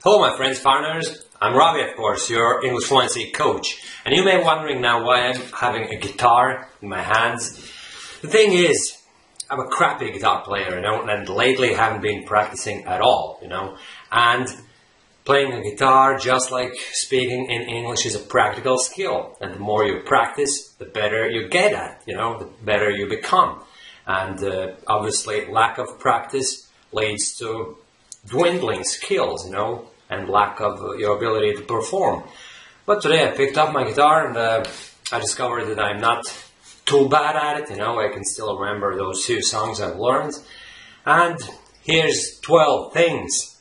Hello my friends, foreigners. I'm Ravi, of course, your English fluency coach. And you may be wondering now why I'm having a guitar in my hands. The thing is, I'm a crappy guitar player, and lately haven't been practicing at all, And playing a guitar, just like speaking in English, is a practical skill. And the more you practice, the better you get at, the better you become. And obviously, lack of practice leads to dwindling skills, and lack of your ability to perform. But today I picked up my guitar and I discovered that I'm not too bad at it, I can still remember those few songs I've learned. And here's 12 things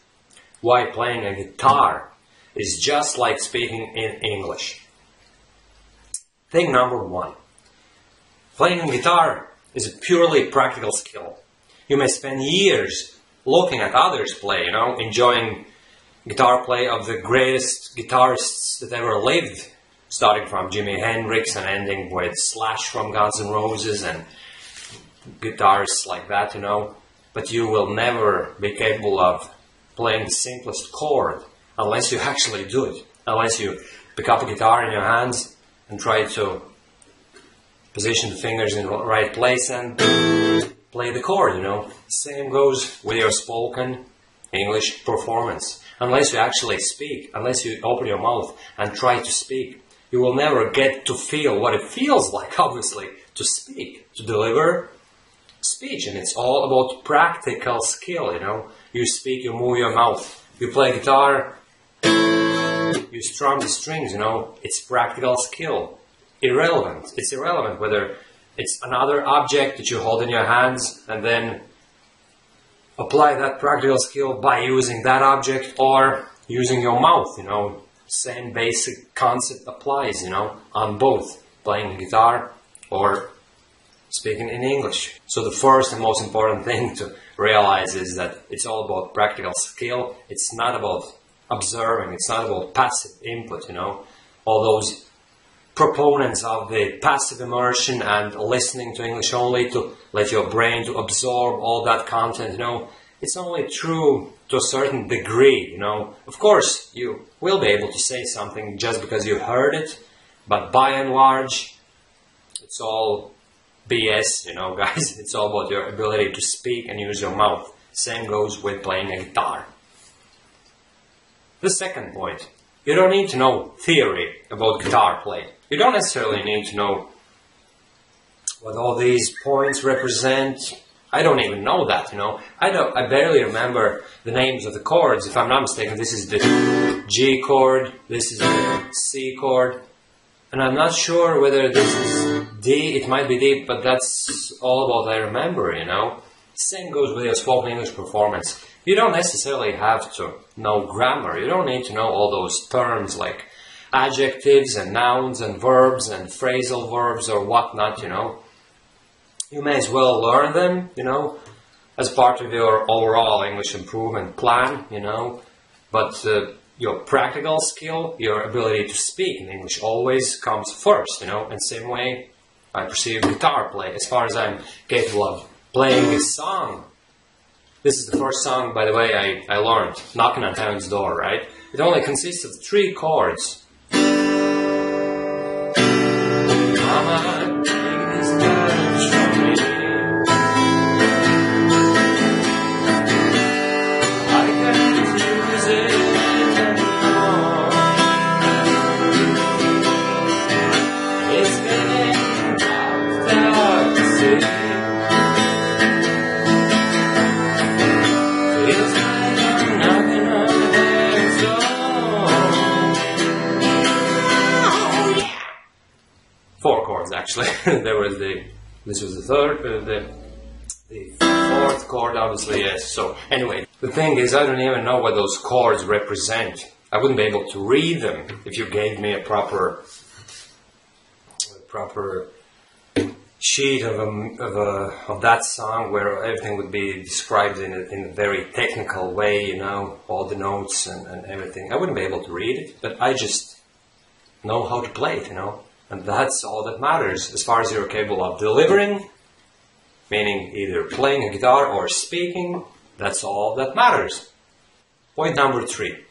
why playing a guitar is just like speaking in English. Thing number 1. Playing a guitar is a purely practical skill. You may spend years looking at others play, enjoying guitar play of the greatest guitarists that ever lived, starting from Jimi Hendrix and ending with Slash from Guns N' Roses and guitarists like that, But you will never be capable of playing the simplest chord unless you actually do it. Unless you pick up a guitar in your hands and try to position the fingers in the right place and play the chord, Same goes with your spoken English performance. Unless you actually speak, unless you open your mouth and try to speak, you will never get to feel what it feels like, obviously, to speak, to deliver speech. And it's all about practical skill, You speak, you move your mouth. You play guitar, you strum the strings, It's practical skill. Irrelevant. It's irrelevant whether it's another object that you hold in your hands and then apply that practical skill by using that object or using your mouth, Same basic concept applies, on both playing guitar or speaking in English. So the first and most important thing to realize is that it's all about practical skill. It's not about observing. It's not about passive input, All those proponents of the passive immersion and listening to English only to let your brain to absorb all that content, it's only true to a certain degree, Of course, you will be able to say something just because you heard it, but by and large, it's all BS, guys. It's all about your ability to speak and use your mouth. Same goes with playing a guitar. The second point. You don't need to know theory about guitar playing. You don't necessarily need to know what all these points represent. I don't even know that, I barely remember the names of the chords. If I'm not mistaken, this is the G chord, this is the C chord, and I'm not sure whether this is D. It might be D, but that's all what I remember, Same goes with your spoken English performance. You don't necessarily have to know grammar. You don't need to know all those terms like adjectives and nouns and verbs and phrasal verbs or whatnot, You may as well learn them, as part of your overall English improvement plan, But your practical skill, your ability to speak in English always comes first, And same way I perceive guitar play. As far as I'm capable of playing a song, this is the first song, by the way, I learned, Knocking on Heaven's Door, right? It only consists of 3 chords. Mama, take this touch from me. I can't use it anymore. It's getting dark to see. Feels like I'm knocking on heaven's door. Oh, yeah. 4 chords actually. This was the third, the fourth chord obviously, yes. So anyway, the thing is I don't even know what those chords represent. I wouldn't be able to read them if you gave me a proper sheet of that song where everything would be described in a very technical way, all the notes and everything. I wouldn't be able to read it, but I just know how to play it, And that's all that matters as far as you're capable of delivering, meaning either playing a guitar or speaking. That's all that matters. Point number 3.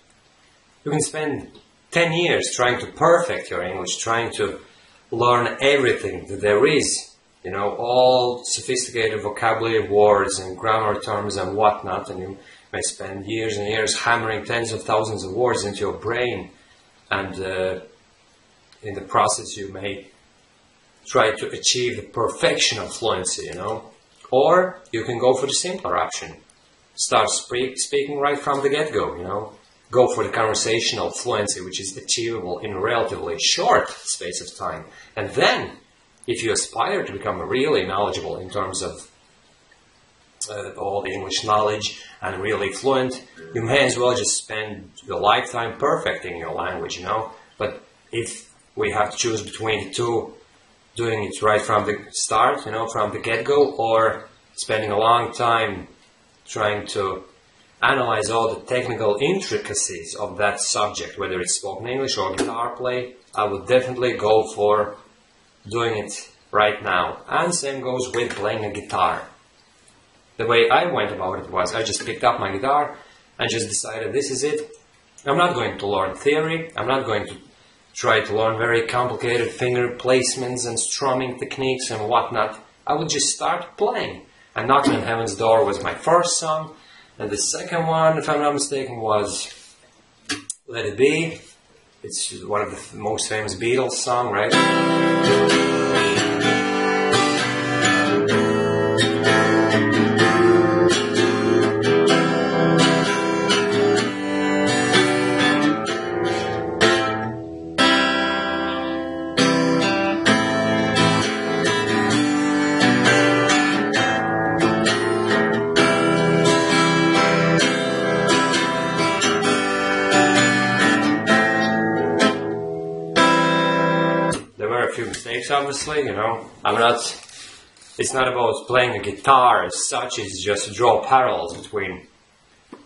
You can spend 10 years trying to perfect your English, trying to learn everything that there is, you know, all sophisticated vocabulary words and grammar terms and whatnot, and you may spend years and years hammering tens of thousands of words into your brain, and in the process you may try to achieve the perfection of fluency, you know. Or you can go for the simpler option. Start speaking right from the get-go, you know. Go for the conversational fluency, which is achievable in a relatively short space of time. And then, if you aspire to become really knowledgeable in terms of all the English knowledge and really fluent, you may as well just spend your lifetime perfecting your language, you know. But if we have to choose between the two, doing it right from the start, you know, from the get-go, or spending a long time trying to analyze all the technical intricacies of that subject, whether it's spoken English or guitar play, I would definitely go for doing it right now. And same goes with playing a guitar. The way I went about it was I just picked up my guitar and just decided this is it. I'm not going to learn theory. I'm not going to try to learn very complicated finger placements and strumming techniques and whatnot. I would just start playing. And Knocking on Heaven's Door was my first song. And the second one, if I'm not mistaken, was Let It Be. It's one of the most famous Beatles songs, right? Few mistakes, obviously, you know. It's not about playing a guitar as such, it's just to draw parallels between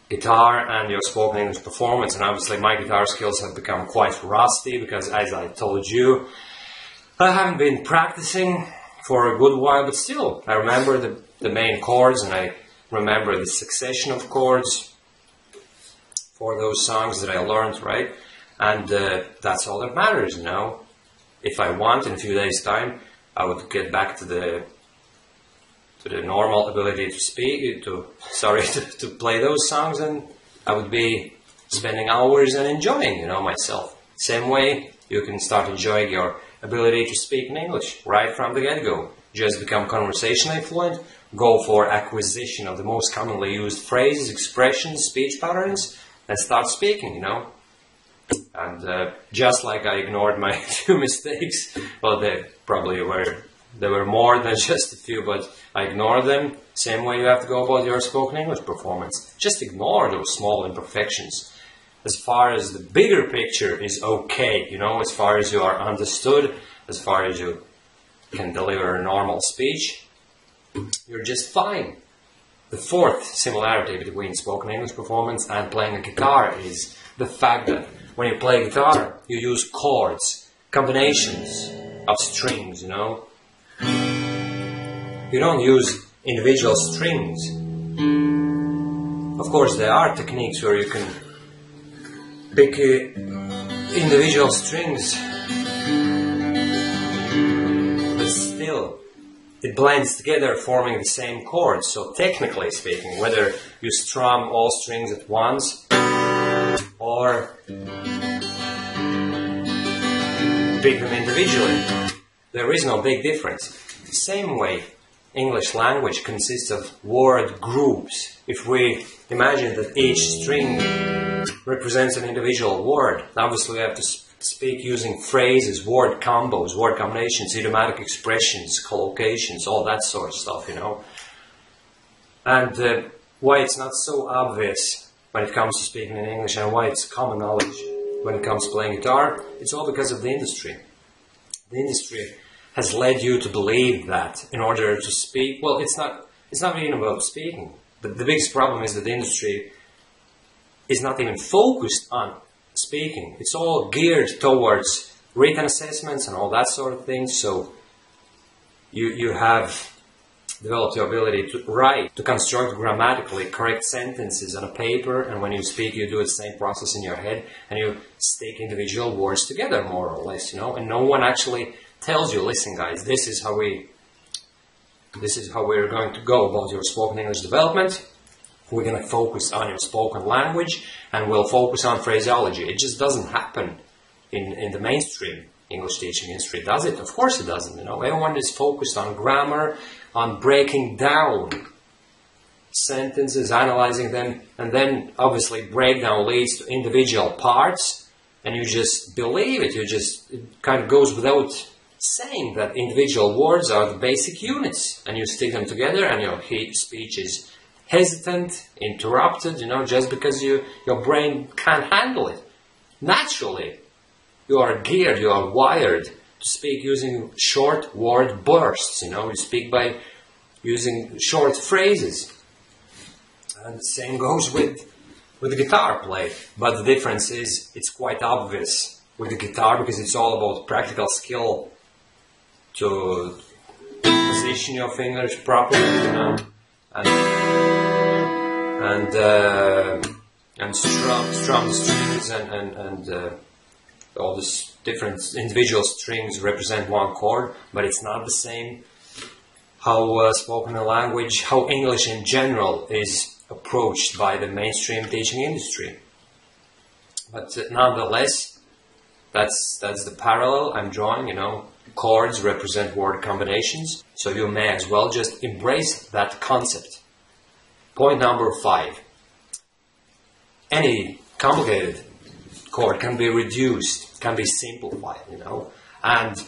guitar and your spoken English performance. And obviously my guitar skills have become quite rusty because, as I told you, I haven't been practicing for a good while, but still I remember the main chords, and I remember the succession of chords for those songs that I learned, right? And that's all that matters, you know. If I want, in a few days' time, I would get back to the normal ability to speak, to play those songs, and I would be spending hours and enjoying, you know, myself. Same way, you can start enjoying your ability to speak in English right from the get-go. Just become conversationally fluent, go for acquisition of the most commonly used phrases, expressions, speech patterns, and start speaking, you know. And just like I ignored my few mistakes, well, there were more than just a few, but I ignored them. Same way you have to go about your spoken English performance. Just ignore those small imperfections. As far as the bigger picture is okay, you know, as far as you are understood, as far as you can deliver a normal speech, you're just fine. The fourth similarity between spoken English performance and playing a guitar is the fact that when you play guitar, you use chords, combinations of strings, you know. You don't use individual strings. Of course, there are techniques where you can pick individual strings, but still, it blends together, forming the same chords. So technically speaking, whether you strum all strings at once or pick them individually, there is no big difference. The same way, English language consists of word groups. If we imagine that each string represents an individual word, obviously we have to speak using phrases, word combos, word combinations, idiomatic expressions, collocations, all that sort of stuff, you know. And why it's not so obvious when it comes to speaking in English, and why it's common knowledge when it comes to playing guitar, it's all because of the industry. The industry has led you to believe that in order to speak, well, it's not even about speaking. The biggest problem is that the industry is not even focused on speaking. It's all geared towards written assessments and all that sort of thing. So you have developed the ability to write, to construct grammatically correct sentences on a paper, and when you speak, you do the same process in your head, and you stick individual words together, more or less, you know, and no one actually tells you, listen guys, this is how we're going to go about your spoken English development. We're going to focus on your spoken language, and we'll focus on phraseology. It just doesn't happen in the mainstream English teaching industry, does it? Of course it doesn't. You know, everyone is focused on grammar, on breaking down sentences, analyzing them, and then obviously breakdown leads to individual parts, and you just believe it. It kind of goes without saying that individual words are the basic units, and you stick them together, and your speech is hesitant, interrupted, you know, just because your brain can't handle it. Naturally, you are geared, you are wired to speak using short word bursts, you know, you speak by using short phrases. And the same goes with the guitar play, but the difference is it's quite obvious with the guitar because it's all about practical skill to position your fingers properly, you know, and strum strings and all these different individual strings represent one chord, but it's not the same how spoken language, how English in general is approached by the mainstream teaching industry. But nonetheless, that's the parallel I'm drawing, you know. Chords represent word combinations, so you may as well just embrace that concept. Point number 5. Any complicated chord can be reduced, can be simplified, you know. And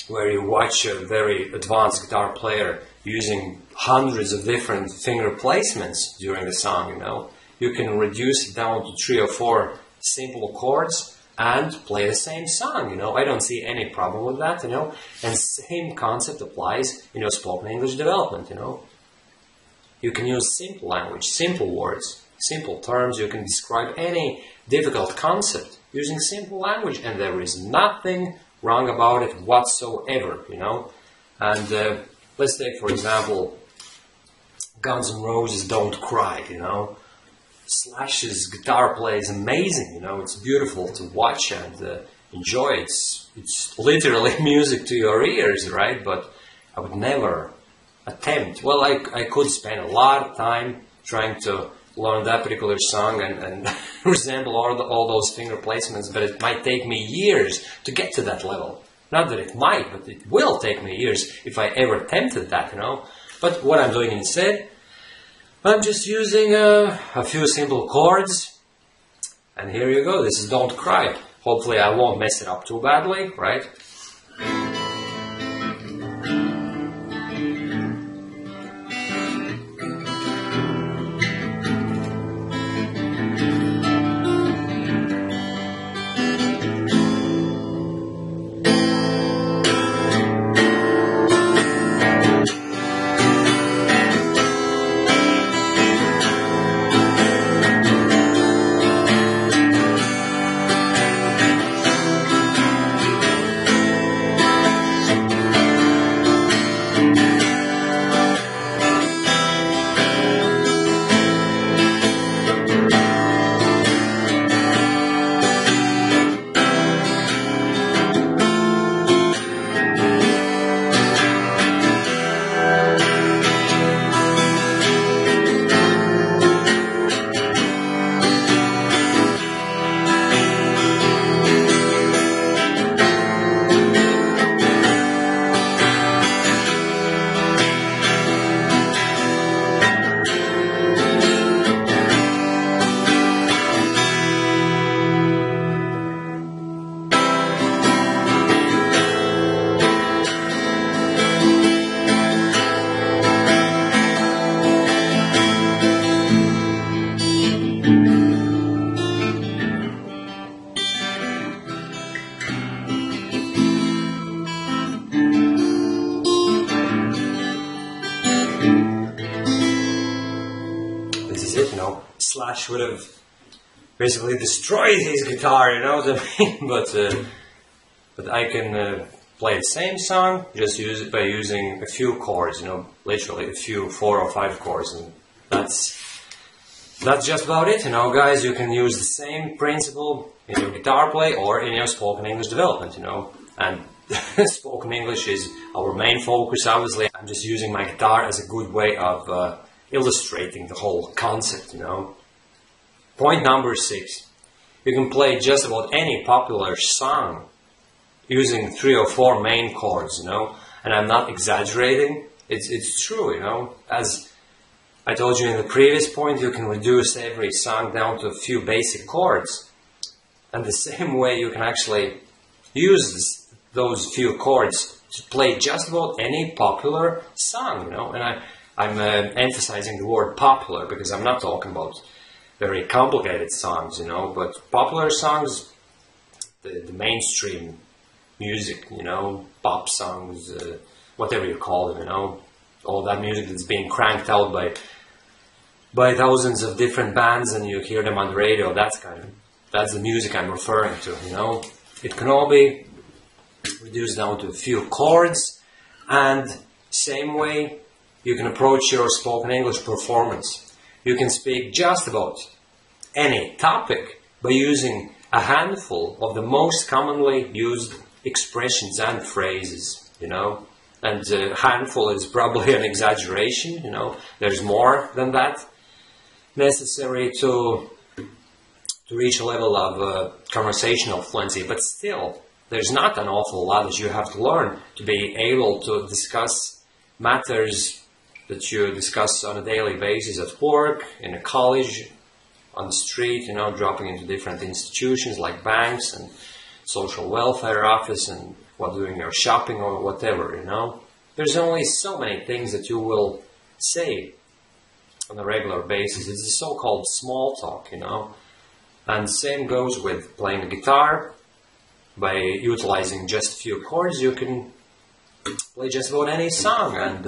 where you watch a very advanced guitar player using hundreds of different finger placements during the song, you know, you can reduce it down to 3 or 4 simple chords and play the same song, you know. I don't see any problem with that, you know. And same concept applies in your spoken English development, you know. You can use simple language, simple words, simple terms. You can describe any difficult concept using simple language, and there is nothing wrong about it whatsoever, you know. And let's take, for example, Guns N' Roses' Don't Cry, you know. Slash's guitar play is amazing, you know. It's beautiful to watch and enjoy. It's literally music to your ears, right? But I would never attempt. Well, I could spend a lot of time trying to learn that particular song and resemble all those finger placements, but it might take me years to get to that level. Not that it might, but it will take me years if I ever attempted that, you know. But what I'm doing instead, I'm just using a few simple chords, and here you go. This is Don't Cry. Hopefully I won't mess it up too badly, right? Slash would have basically destroyed his guitar, you know what I mean? But I can play the same song, just use it by using a few chords, literally a few 4 or 5 chords, and that's just about it, guys. You can use the same principle in your guitar play or in your spoken English development, and spoken English is our main focus, obviously. I'm just using my guitar as a good way of illustrating the whole concept, Point number 6. You can play just about any popular song using 3 or 4 main chords, and I'm not exaggerating. It's true, As I told you in the previous point, you can reduce every song down to a few basic chords. And the same way you can actually use those few chords to play just about any popular song, And I'm emphasizing the word popular because I'm not talking about very complicated songs, but popular songs, the mainstream music, pop songs, whatever you call them, all that music that's being cranked out by thousands of different bands, and you hear them on the radio. That's the music I'm referring to, It can all be reduced down to a few chords, and same way you can approach your spoken English performance. You can speak just about any topic by using a handful of the most commonly used expressions and phrases, And a handful is probably an exaggeration, There's more than that necessary to reach a level of conversational fluency, but still, there's not an awful lot that you have to learn to be able to discuss matters that you discuss on a daily basis at work, in a college, on the street, dropping into different institutions like banks and social welfare office, and while doing your shopping or whatever, There's only so many things that you will say on a regular basis. It's the so-called small talk, And the same goes with playing the guitar. By utilizing just a few chords, you can play just about any song, and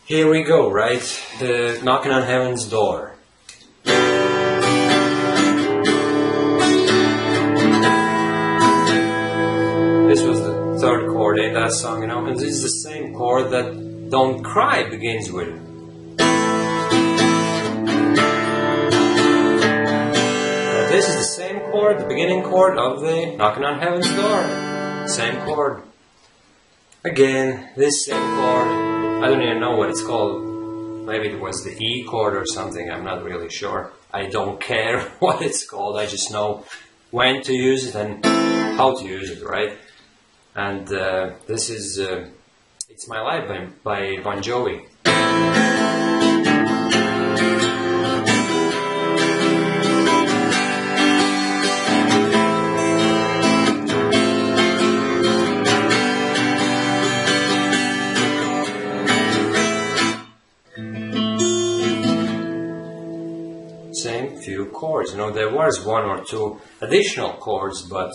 here we go, right? The Knocking on Heaven's Door. This was the 3rd chord in that song, and this is the same chord that Don't Cry begins with. This is the same chord, the beginning chord of the Knocking on Heaven's Door. Same chord. Again, this same chord, I don't even know what it's called. Maybe it was the E chord or something, I'm not really sure. I don't care what it's called, I just know when to use it and how to use it, right? And this is It's My Life by Bon Jovi. Same few chords, there was 1 or 2 additional chords, but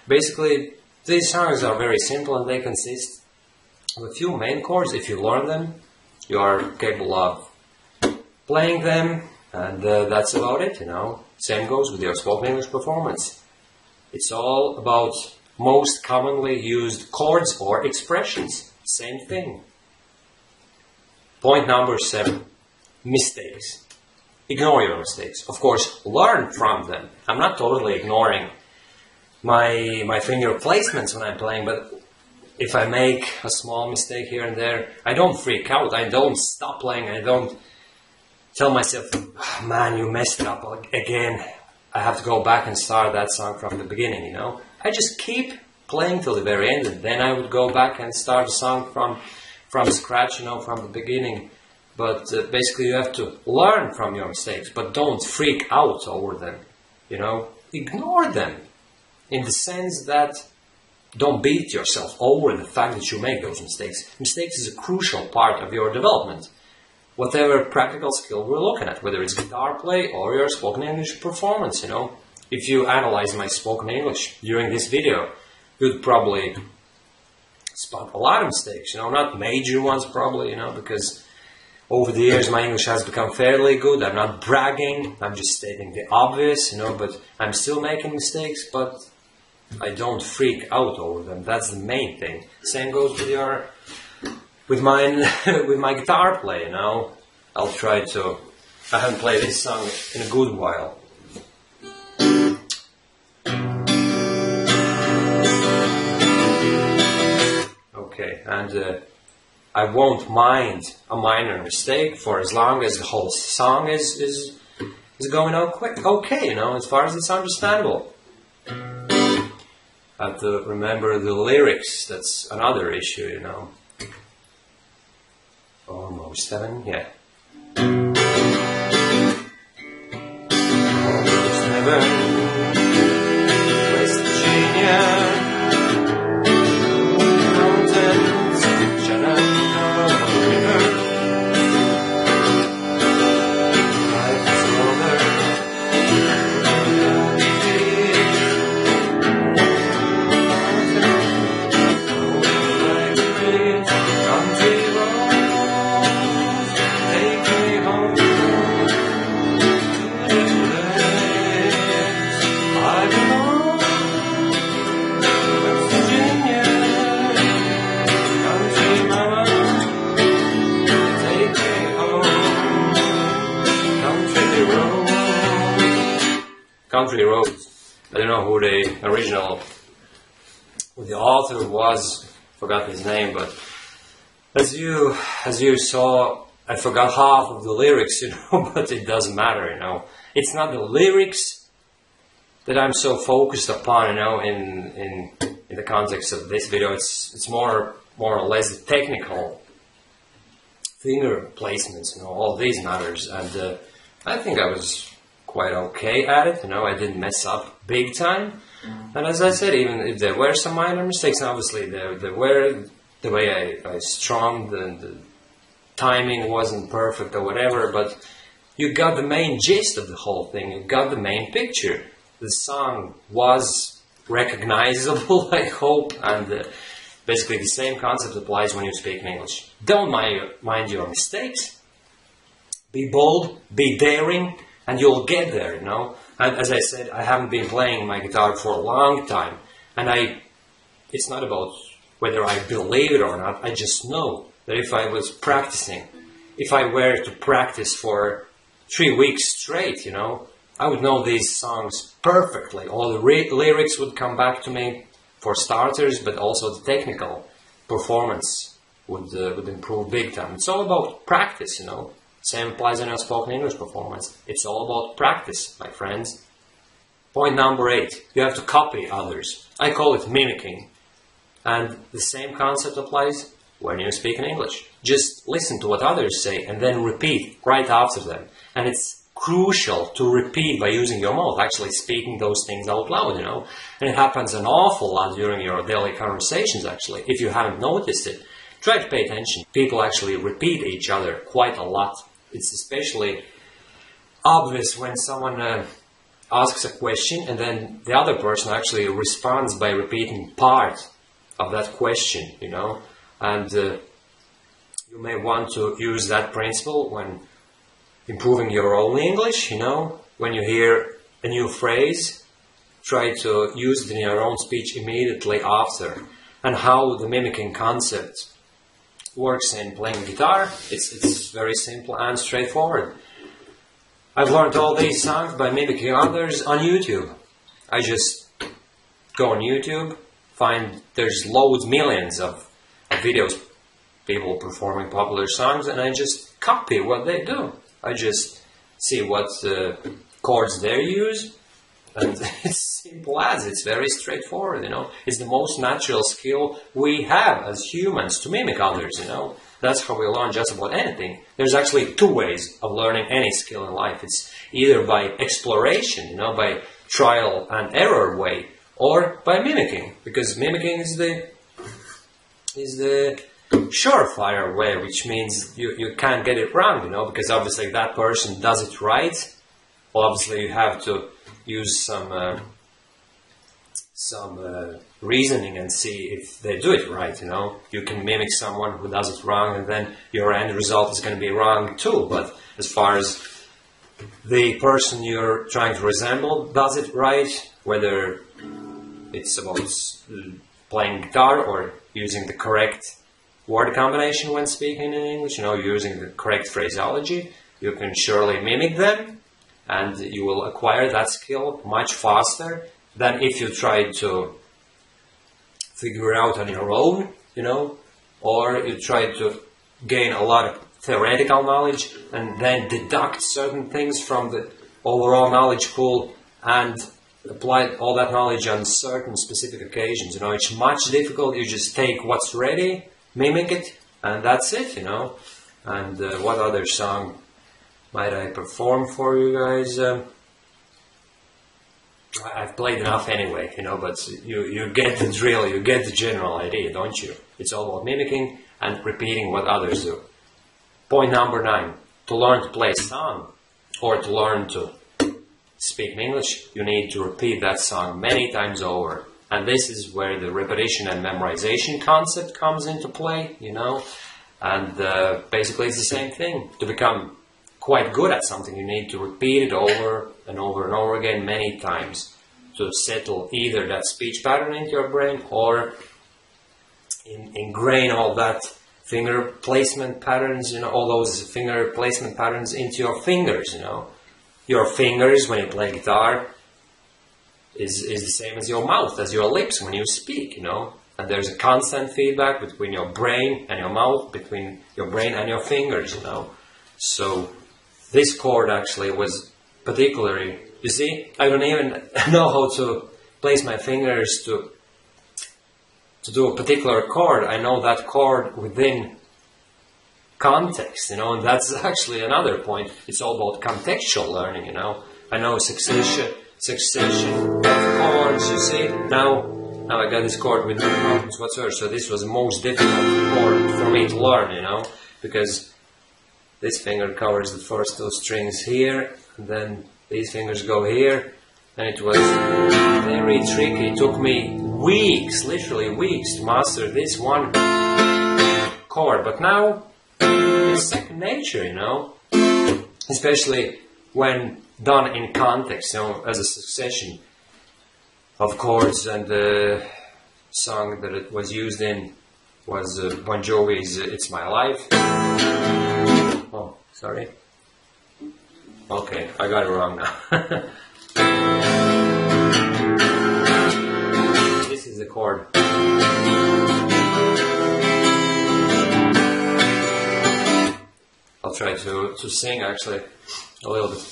basically these songs are very simple, and they consist of a few main chords. If you learn them, you are capable of playing them, and that's about it, Same goes with your spoken English performance. It's all about most commonly used chords or expressions. Same thing. Point number 7. Mistakes. Ignore your mistakes. Of course, learn from them. I'm not totally ignoring my finger placements when I'm playing, but if I make a small mistake here and there, I don't freak out. I don't stop playing. I don't tell myself, oh, man, you messed up again. I have to go back and start that song from the beginning, I just keep playing till the very end, and then I would go back and start the song from scratch, from the beginning. But basically you have to learn from your mistakes, but don't freak out over them, Ignore them, in the sense that don't beat yourself over the fact that you make those mistakes. Mistakes is a crucial part of your development. Whatever practical skill we're looking at, whether it's guitar play or your spoken English performance, If you analyze my spoken English during this video, you'd probably spot a lot of mistakes, not major ones probably, because over the years my English has become fairly good. I'm not bragging, I'm just stating the obvious, but I'm still making mistakes, but I don't freak out over them. That's the main thing. Same goes with mine, with my guitar play, you know. I'll try to. I haven't played this song in a good while. Okay, and I won't mind a minor mistake for as long as the whole song is going on okay, you know, as far as it's understandable. I have to remember the lyrics. That's another issue, you know. Almost 7, yeah. Almost heaven, West Virginia, mountains, Shenandoah River. Life is over. Country Roads. I don't know who the author was, forgot his name, but as you saw, I forgot half of the lyrics, you know, but it doesn't matter, you know. It's not the lyrics that I'm so focused upon, you know, in the context of this video. It's more or less the technical finger placements, you know, all these matters, and I think I was quite okay at it, you know. I didn't mess up big time, and as I said, even if there were some minor mistakes, obviously there were, the way I strummed and the timing wasn't perfect or whatever, but you got the main gist of the whole thing, you got the main picture. The song was recognizable, I hope, and basically the same concept applies when you speak in English. Don't mind your mistakes, be bold, be daring, and you'll get there, you know. And as I said, I haven't been playing my guitar for a long time. And it's not about whether I believe it or not. I just know that if I was practicing, if I were to practice for 3 weeks straight, you know, I would know these songs perfectly. All the lyrics would come back to me, for starters, but also the technical performance would improve big time. It's all about practice, you know. Same applies in your spoken English performance. It's all about practice, my friends. Point number 8. You have to copy others. I call it mimicking. And the same concept applies when you speak in English. Just listen to what others say and then repeat right after them. And it's crucial to repeat by using your mouth, actually speaking those things out loud, you know. And it happens an awful lot during your daily conversations, actually. If you haven't noticed it, try to pay attention. People actually repeat each other quite a lot. It's especially obvious when someone asks a question and then the other person actually responds by repeating part of that question, you know. And you may want to use that principle when improving your own English, you know. When you hear a new phrase, try to use it in your own speech immediately after. And how the mimicking concept works in playing guitar, it's very simple and straightforward. I've learned all these songs by mimicking others on YouTube. I just go on YouTube, find there's loads, millions of videos, people performing popular songs, and I just copy what they do. I just see what chords they use, and it's simple as, it's very straightforward, you know. It's the most natural skill we have as humans, to mimic others, you know. That's how we learn just about anything. There's actually 2 ways of learning any skill in life. It's either by exploration, you know, by trial and error way, or by mimicking, because mimicking is the surefire way, which means you can't get it wrong, you know, because obviously that person does it right. Well, obviously you have to use some reasoning and see if they do it right, you know. You can mimic someone who does it wrong and then your end result is going to be wrong too, but as far as the person you're trying to resemble does it right, whether It's about playing guitar or using the correct word combination when speaking in English, using the correct phraseology. You can surely mimic them, and you will acquire that skill much faster than if you try to figure it out on your own, or you try to gain a lot of theoretical knowledge and then deduct certain things from the overall knowledge pool and apply all that knowledge on certain specific occasions. It's much difficult. You just take what's ready, mimic it, and that's it, And what other song might I perform for you guys? I've played enough anyway, but you get the drill, you get the general idea, don't you? It's all about mimicking and repeating what others do. Point number 9. To learn to play a song or to learn to speak in English, you need to repeat that song many times over. And this is where the repetition and memorization concept comes into play, And basically it's the same thing. To become quite good at something, you need to repeat it over and over and over again many times to settle either that speech pattern into your brain or ingrain all that finger placement patterns, all those finger placement patterns into your fingers, Your fingers, when you play guitar, is the same as your mouth, as your lips when you speak, And there's a constant feedback between your brain and your mouth, between your brain and your fingers, So this chord actually was particularly, you see, I don't even know how to place my fingers to do a particular chord. I know that chord within context, and that's actually another point. It's all about contextual learning, I know succession of chords, you see. Now I got this chord with no problems whatsoever, so this was the most difficult chord for me to learn, because this finger covers the first 2 strings here, and then these fingers go here, and it was very tricky. It took me weeks, literally weeks, to master this one chord, but now it's second nature, especially when done in context, as a succession of chords. And the song that it was used in was Bon Jovi's It's My Life. Oh, sorry. Okay, I got it wrong now. This is the chord. I'll try to sing actually a little bit.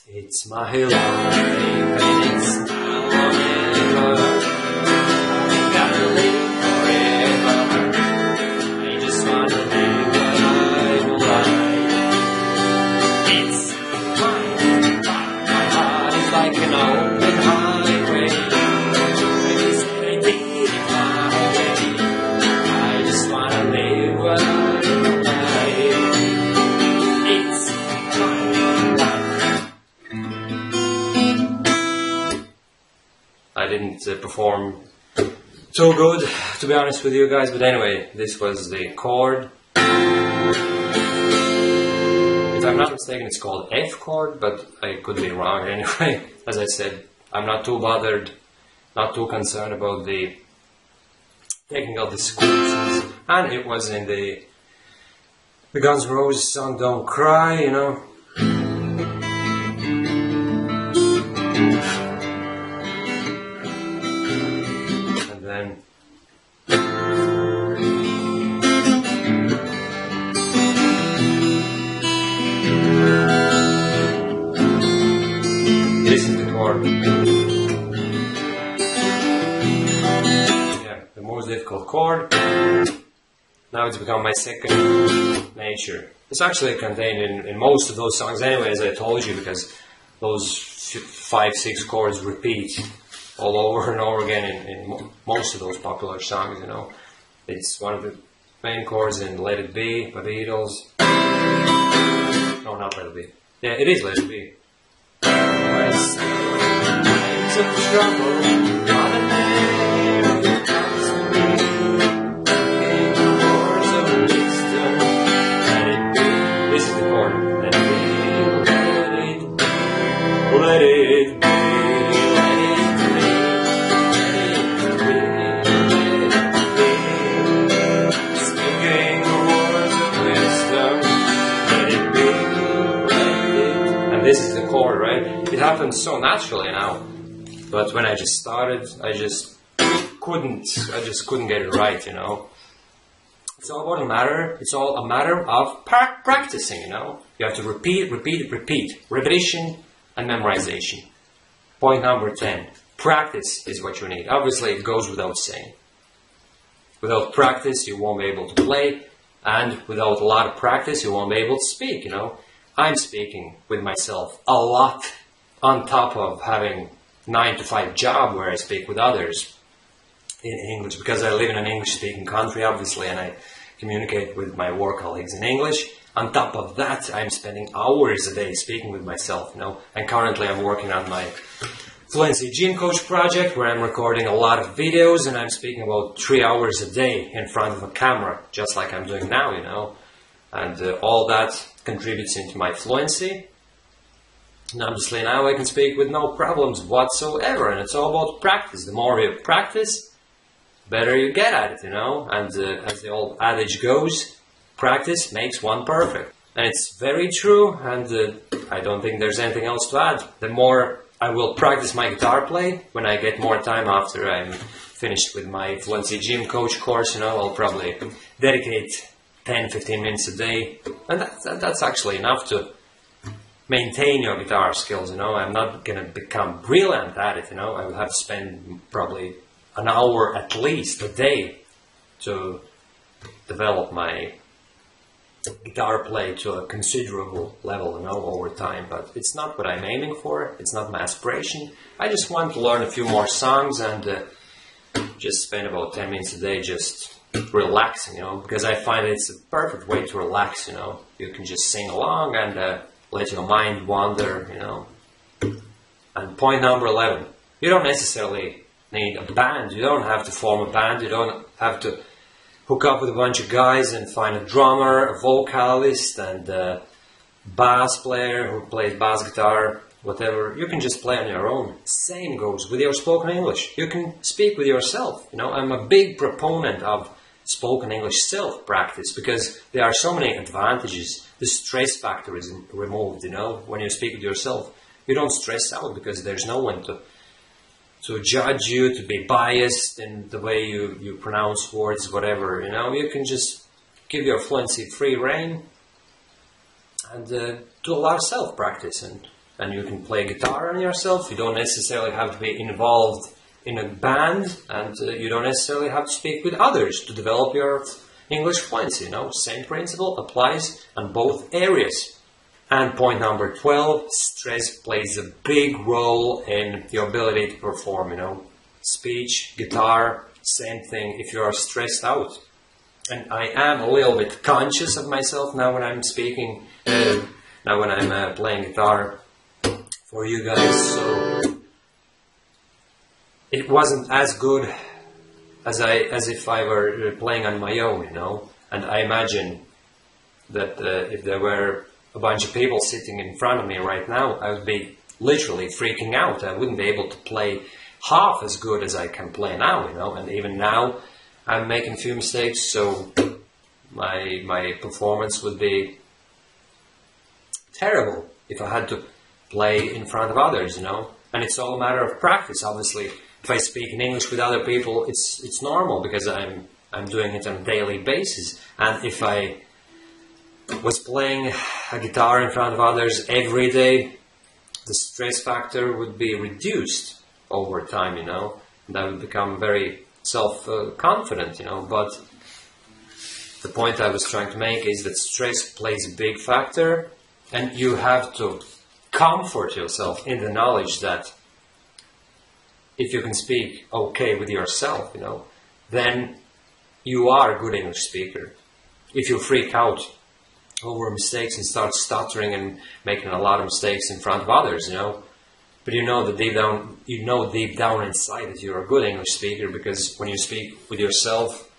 It's my life and it's now or never. I gotta live forever. I just wanna live what I like. It's mine. My heart is like an open highway. I said I did it my way. I just wanna live what I like. I didn't perform too good, to be honest with you guys, but anyway, this was the chord. If I'm not mistaken, it's called F chord, but I could be wrong anyway. As I said, I'm not too bothered, not too concerned about the technical descriptions. And it was in the Guns N' Roses song Don't Cry, This is the chord. Yeah, the most difficult chord. Now it's become my second nature. It's actually contained in most of those songs anyway, as I told you, because those 5-6 chords repeat all over and over again in most of those popular songs, It's one of the main chords in Let It Be by the Beatles. No, not Let It Be. Yeah, it is Let It Be. Times of trouble, Father Mary comes to me. In the words of wisdom, let it be. This is the chord. Let it be, let it be, let it be, let it be, let a chord, right? It happens so naturally now. But when I just started, I just couldn't get it right, you know. It's all about it's all a matter of practicing, you know. You have to repeat. Repetition and memorization. Point number 10. Practice is what you need. Obviously, it goes without saying. Without practice, you won't be able to play. And without a lot of practice, you won't be able to speak, you know. I'm speaking with myself a lot on top of having 9-to-5 job where I speak with others in English, because I live in an English-speaking country, obviously, and I communicate with my work colleagues in English. On top of that, I'm spending hours a day speaking with myself, you know. And currently, I'm working on my Fluency Gym Coach project, where I'm recording a lot of videos, and I'm speaking about 3 hours a day in front of a camera, just like I'm doing now, you know. And all that contributes into my fluency. And obviously now I can speak with no problems whatsoever, and it's all about practice. The more you practice, better you get at it, you know. And as the old adage goes, practice makes one perfect. And it's very true, and I don't think there's anything else to add. The more I will practice my guitar play, when I get more time after I'm finished with my Fluency Gym Coach course, you know, I'll probably dedicate 10-15 minutes a day. And that's actually enough to maintain your guitar skills, you know. I'm not going to become brilliant at it, you know. I will have to spend probably an hour at least a day to develop my guitar play to a considerable level, you know, over time. But it's not what I'm aiming for. It's not my aspiration. I just want to learn a few more songs and just spend about 10 minutes a day just relaxing, you know, because I find it's a perfect way to relax, you know. You can just sing along and let your mind wander, you know. And point number 11, you don't necessarily need a band. You don't have to form a band. You don't have to hook up with a bunch of guys and find a drummer, a vocalist, and a bass player who plays bass guitar, whatever. You can just play on your own. Same goes with your spoken English. You can speak with yourself. You know, I'm a big proponent of spoken English self-practice because there are so many advantages. The stress factor is removed, you know. When you speak with yourself, you don't stress out because there's no one to judge you, to be biased in the way you pronounce words, whatever, you know. You can just give your fluency free rein and do a lot of self-practice, and you can play guitar on yourself. You don't necessarily have to be involved in a band, and you don't necessarily have to speak with others to develop your English fluency, you know. Same principle applies on both areas. And point number 12, stress plays a big role in your ability to perform, you know. Speech, guitar, same thing if you are stressed out. And I am a little bit conscious of myself now when I'm speaking, now when I'm playing guitar for you guys, so it wasn't as good as if I were playing on my own, you know. And I imagine that if there were a bunch of people sitting in front of me right now, I would be literally freaking out. I wouldn't be able to play half as good as I can play now, you know. And even now, I'm making a few mistakes, so my performance would be terrible if I had to play in front of others, you know. And it's all a matter of practice, obviously. If I speak in English with other people, it's normal because I'm doing it on a daily basis. And if I was playing a guitar in front of others every day, the stress factor would be reduced over time, you know. And I would become very self-confident, you know. But the point I was trying to make is that stress plays a big factor, and you have to comfort yourself in the knowledge that if you can speak okay with yourself, you know, then you are a good English speaker. If you freak out over mistakes and start stuttering and making a lot of mistakes in front of others, you know, but you know that deep down inside that you're a good English speaker, because when you speak with yourself,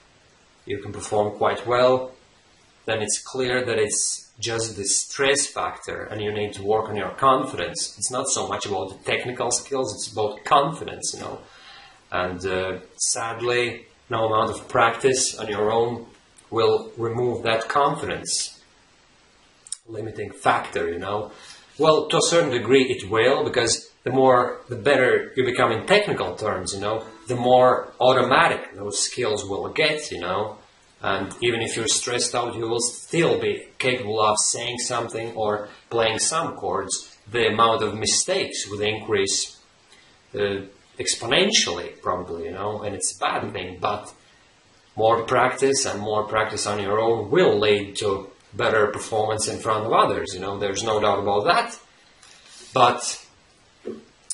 you can perform quite well. Then it's clear that it's just the stress factor, and you need to work on your confidence. It's not so much about the technical skills, it's about confidence, you know. And sadly, no amount of practice on your own will remove that confidence limiting factor, you know. Well, to a certain degree it will, because the better you become in technical terms, the more automatic those skills will get, and even if you're stressed out, you will still be capable of saying something or playing some chords. The amount of mistakes will increase exponentially, probably, and it's a bad thing, but more practice and more practice on your own will lead to better performance in front of others, there's no doubt about that. But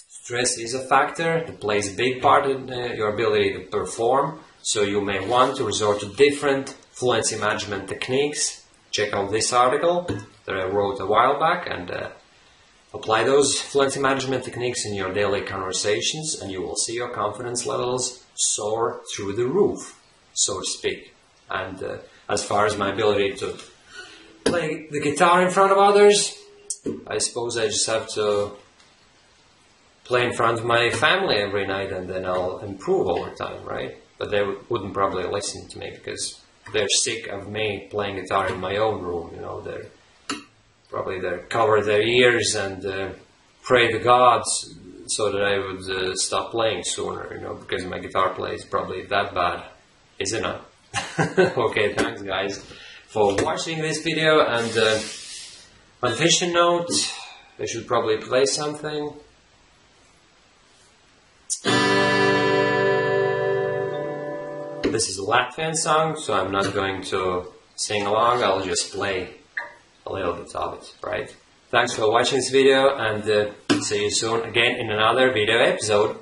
stress is a factor that plays a big part in your ability to perform, so you may want to resort to different fluency management techniques. Check out this article that I wrote a while back and apply those fluency management techniques in your daily conversations, and you will see your confidence levels soar through the roof, so to speak. And as far as my ability to play the guitar in front of others, I suppose I just have to play in front of my family every night, and then I'll improve over time, right? But they wouldn't probably listen to me because they're sick of me playing guitar in my own room, they're cover their ears and pray to God so that I would stop playing sooner, because my guitar play is probably that bad, isn't it? Okay, thanks guys for watching this video, and on fishing note, I should probably play something. This is a Latvian song, so I'm not going to sing along, I'll just play a little bit of it, right? Thanks for watching this video, and see you soon again in another video episode.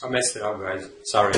I messed it up, guys. Sorry.